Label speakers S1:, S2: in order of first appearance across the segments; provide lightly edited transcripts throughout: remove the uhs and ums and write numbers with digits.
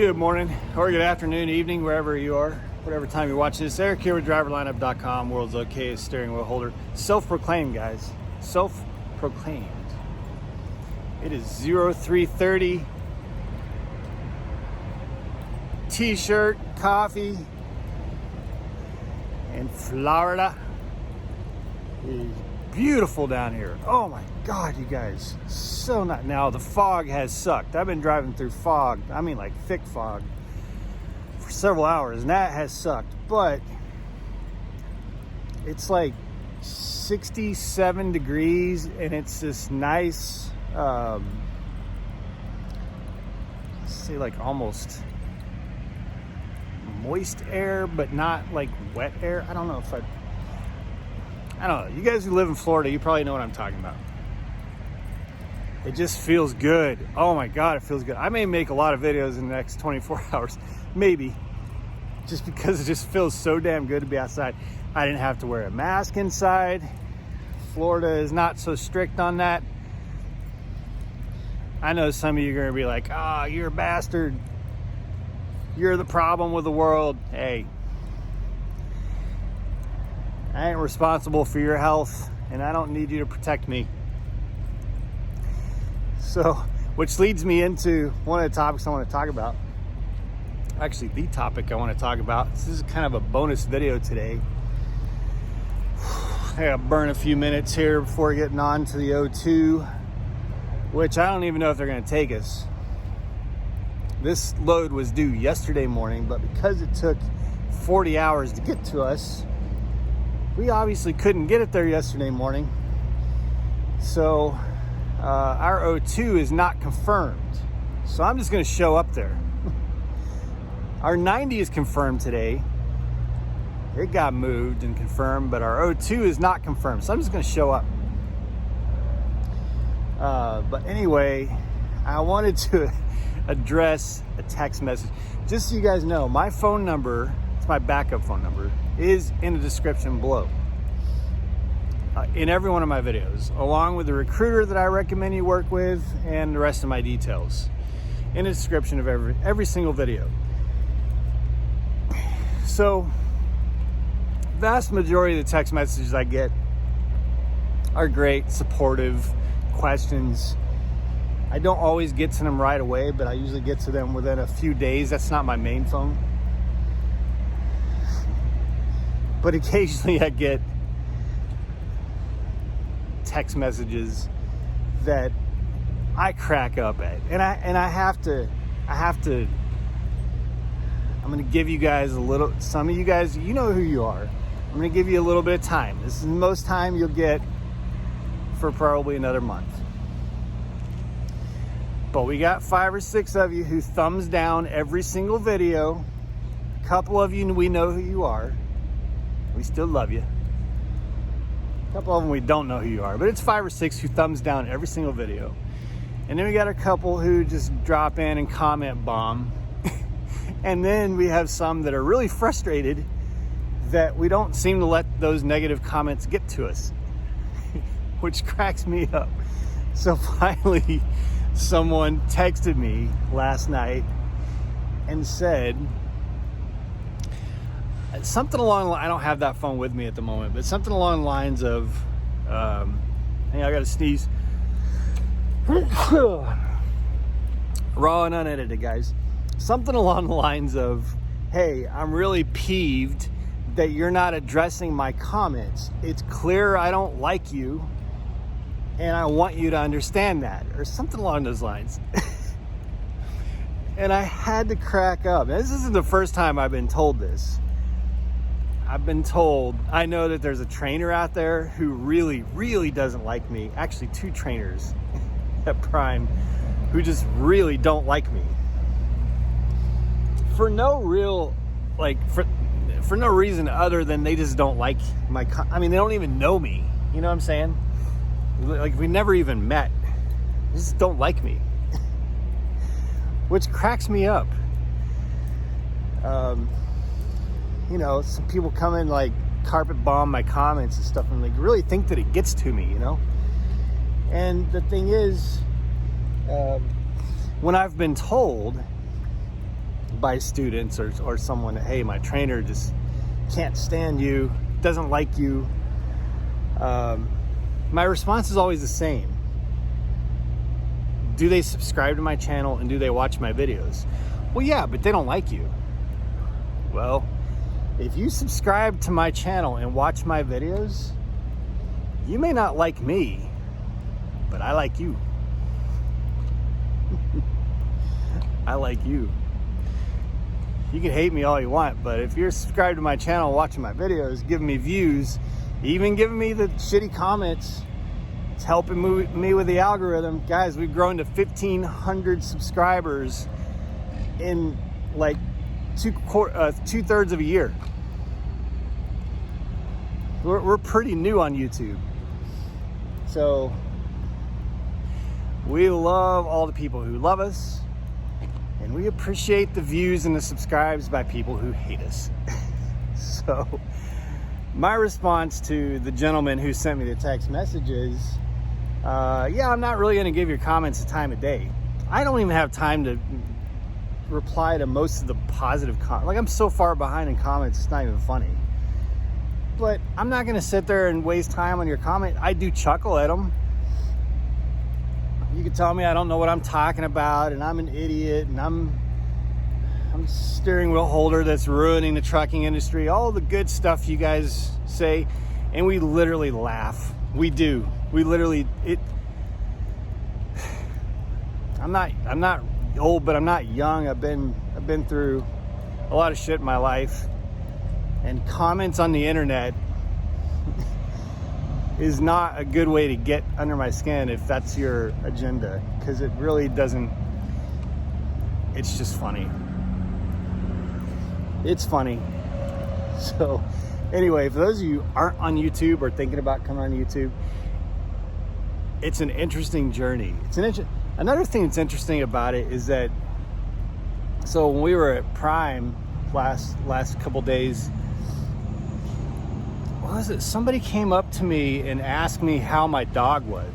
S1: Good morning or good afternoon, evening, wherever you are, whatever time you're watching this. Eric here with driverlineup.com, world's okayest steering wheel holder. Self-proclaimed, guys. Self-proclaimed. It is 0330. T-shirt, coffee, in Florida. It is beautiful down here. Oh my God, you guys. So nice. Now, the fog has sucked. I've been driving through fog. I mean, like thick fog for several hours, and that has sucked. But it's like 67 degrees, and it's this nice, let's say like almost moist air, but not like wet air. I don't know. You guys who live in Florida, you probably know what I'm talking about. It just feels good. Oh my God, it feels good. I may make a lot of videos in the next 24 hours, maybe, just because it just feels so damn good to be outside. I didn't have to wear a mask inside. Florida is not so strict on that. I know some of you are gonna be like, "Ah, you're a bastard. You're the problem with the world." Hey, I ain't responsible for your health, and I don't need you to protect me. So, which leads me into one of the topics I want to talk about. Actually, the topic I want to talk about. This is kind of a bonus video today. I gotta burn a few minutes here before getting on to the O2, which I don't even know if they're gonna take us. This load was due yesterday morning, but because it took 40 hours to get to us, we obviously couldn't get it there yesterday morning. So our O2 is not confirmed. So I'm just going to show up there. Our 90 is confirmed today. It got moved and confirmed, but our O2 is not confirmed. So I'm just going to show up. But anyway, I wanted to address a text message. Just so you guys know, my phone number, it's my backup phone number, is in the description below. In every one of my videos, along with the recruiter that I recommend you work with and the rest of my details in the description of every single video. So, vast majority of the text messages I get are great, supportive questions. I don't always get to them right away, but I usually get to them within a few days. That's not my main phone. But occasionally I get text messages that I crack up at. And I have to, I'm going to give you guys some of you guys, you know who you are. I'm going to give you a little bit of time. This is the most time you'll get for probably another month. But we got 5 or 6 of you who thumbs down every single video. A couple of you, we know who you are. We still love you. A couple of them we don't know who you are, but it's 5 or 6 who thumbs down every single video. And then we got a couple who just drop in and comment bomb. And then we have some that are really frustrated that we don't seem to let those negative comments get to us, which cracks me up. So finally, someone texted me last night and said, something along the line, I don't have that phone with me at the moment, but something along the lines of, hey, I gotta sneeze. Raw and unedited, guys. Something along the lines of, hey, I'm really peeved that you're not addressing my comments. It's clear I don't like you, and I want you to understand that, or something along those lines. And I had to crack up. Now, this isn't the first time I've been told this. I've been told, I know that there's a trainer out there who really, really doesn't like me. Actually, 2 trainers at Prime who just really don't like me. For no real, for no reason other than they just don't like they don't even know me. You know what I'm saying? Like, we never even met. They just don't like me. Which cracks me up. You know, some people come in like carpet bomb my comments and stuff and like really think that it gets to me, you know? And the thing is, when I've been told by students or someone that, hey, my trainer just can't stand you, doesn't like you, my response is always the same. Do they subscribe to my channel and do they watch my videos? Well, yeah, but they don't like you. Well, if you subscribe to my channel and watch my videos, you may not like me, but I like you. I like you. You can hate me all you want, but if you're subscribed to my channel, watching my videos, giving me views, even giving me the shitty comments, it's helping me with the algorithm. Guys, we've grown to 1,500 subscribers in like 2/3 of a year. We're pretty new on YouTube. So we love all the people who love us, and we appreciate the views and the subscribes by people who hate us. So my response to the gentleman who sent me the text message is, yeah, I'm not really going to give your comments a time of day. I don't even have time to reply to most of the positive comments. Like, I'm so far behind in comments, it's not even funny. But I'm not going to sit there and waste time on your comment. I do chuckle at them. You can tell me I don't know what I'm talking about, and I'm an idiot, and I'm a steering wheel holder that's ruining the trucking industry. All the good stuff you guys say, and we literally laugh. We do. We literally I'm not old, but I'm not young. I've been through a lot of shit in my life, and comments on the internet is not a good way to get under my skin if that's your agenda, because it really doesn't. It's just funny. It's funny. So anyway, for those of you who aren't on YouTube or thinking about coming on YouTube, it's an interesting journey. Another thing that's interesting about it is that, so when we were at Prime last couple days, what was it? Somebody came up to me and asked me how my dog was.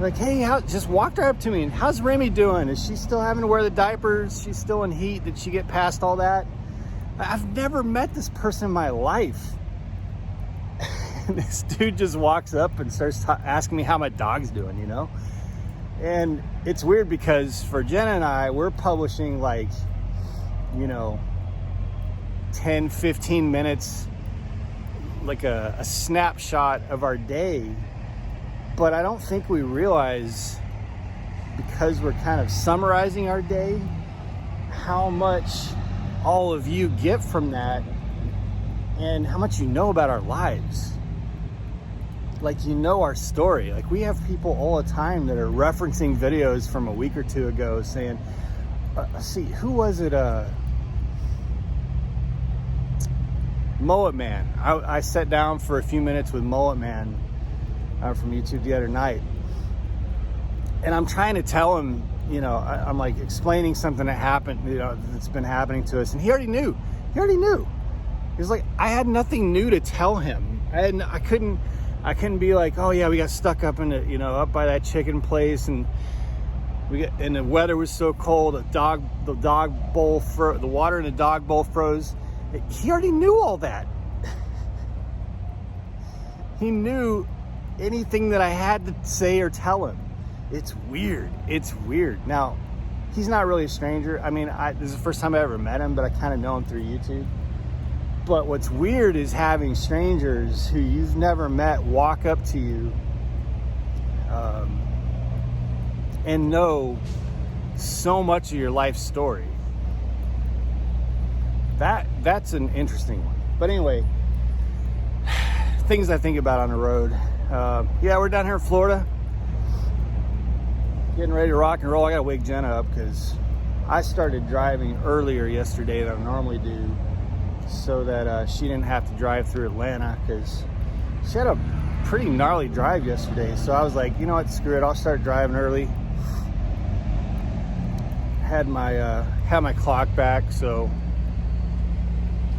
S1: Like, hey, just walked right up to me and, how's Remy doing? Is she still having to wear the diapers? She's still in heat? Did she get past all that? I've never met this person in my life. And this dude just walks up and starts asking me how my dog's doing, you know? And it's weird because for Jenna and I, we're publishing like, 10, 15 minutes, like a snapshot of our day. But I don't think we realize, because we're kind of summarizing our day, how much all of you get from that and how much you know about our lives. Like, our story. Like, we have people all the time that are referencing videos from a week or two ago saying, see, who was it? Mullet Man. I sat down for a few minutes with Mullet Man from YouTube the other night, and I'm trying to tell him, I'm like explaining something that happened, that's been happening to us, and he already knew. He was like, I had nothing new to tell him. I couldn't be like, oh yeah, we got stuck up in the, up by that chicken place, and and the weather was so cold, the water in the dog bowl froze. He already knew all that. He knew anything that I had to say or tell him. It's weird. Now, he's not really a stranger. I mean, this is the first time I ever met him, but I kind of know him through YouTube. But what's weird is having strangers who you've never met walk up to you and know so much of your life story. That's an interesting one. But anyway, things I think about on the road. Yeah, we're down here in Florida, getting ready to rock and roll. I gotta wake Jenna up because I started driving earlier yesterday than I normally do, so that she didn't have to drive through Atlanta, because she had a pretty gnarly drive yesterday. So I was like, you know what, screw it, I'll start driving early. Had my clock back, so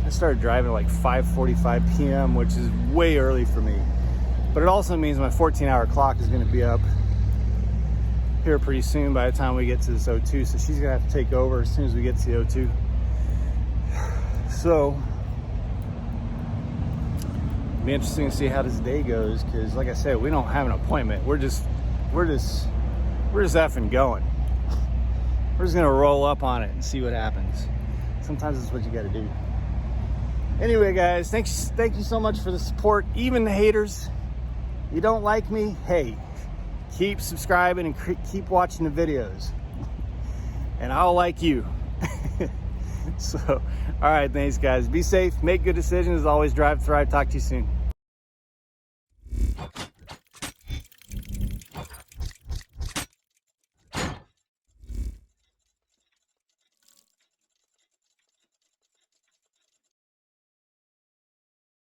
S1: I started driving at like 5:45 p.m., which is way early for me. But it also means my 14-hour clock is going to be up here pretty soon by the time we get to this O2, so she's gonna have to take over as soon as we get to the O2. So it'll be interesting to see how this day goes, because like I said, we don't have an appointment. We're just effing going. We're just gonna roll up on it and see what happens. Sometimes that's what you gotta do. Anyway, guys, thank you so much for the support. Even the haters, you don't like me, hey, keep subscribing and keep watching the videos, and I'll like you. So, all right, thanks, guys. Be safe, make good decisions. Always drive, thrive. Talk to you soon.